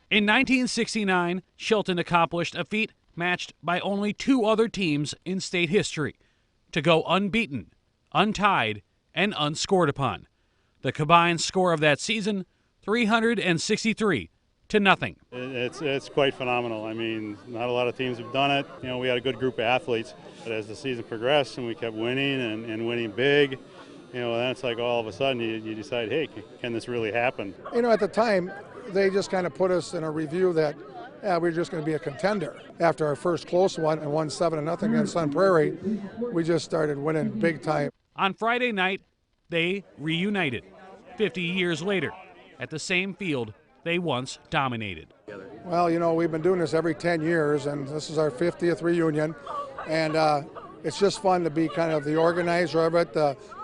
In 1969, Chilton accomplished a feat matched by only 2 other teams in state history: to go unbeaten, untied, and unscored upon. The combined score of that season, 363-0. It's quite phenomenal. I mean, not a lot of teams have done it. You know, we had a good group of athletes, but as the season progressed and we kept winning and winning big, you know, then it's like all of a sudden you decide, hey, can this really happen? You know, at the time, they just kind of put us in a review that we're just going to be a contender. After our first close one and won 7-0 against Sun Prairie, we just started winning big time. On Friday night, they reunited 50 years later at the same field they once dominated. Well, you know, we've been doing this every 10 years, and this is our 50th reunion, and it's just fun to be kind of the organizer of it,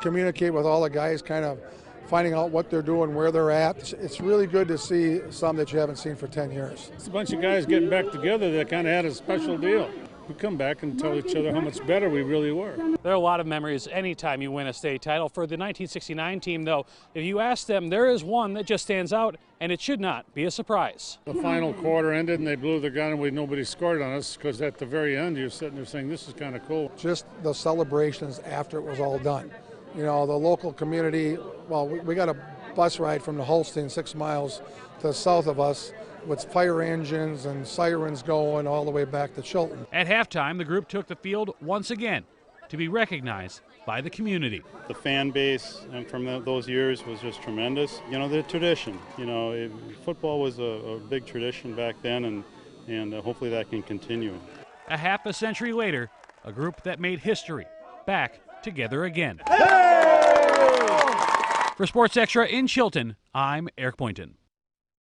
communicate with all the guys, kind of finding out what they're doing, where they're at. It's really good to see some that you haven't seen for 10 years. It's a bunch of guys getting back together that kind of had a special deal. We come back and tell each other how much better we really were. There are a lot of memories anytime you win a state title. For the 1969 team, though, if you ask them, there is one that just stands out, and it should not be a surprise. The final quarter ended and they blew the gun and nobody scored on us, because at the very end you're sitting there saying, this is kind of cool. Just the celebrations after it was all done. You know, the local community, well, we got a bus ride from the Holstein 6 miles to the south of us with fire engines and sirens going all the way back to Chilton. At halftime, the group took the field once again to be recognized by the community. The fan base from those years was just tremendous. You know, the tradition, you know, football was a big tradition back then, and hopefully that can continue. A half a century later, a group that made history back together again. Hey! For Sports Extra in Chilton, I'm Eric Boynton.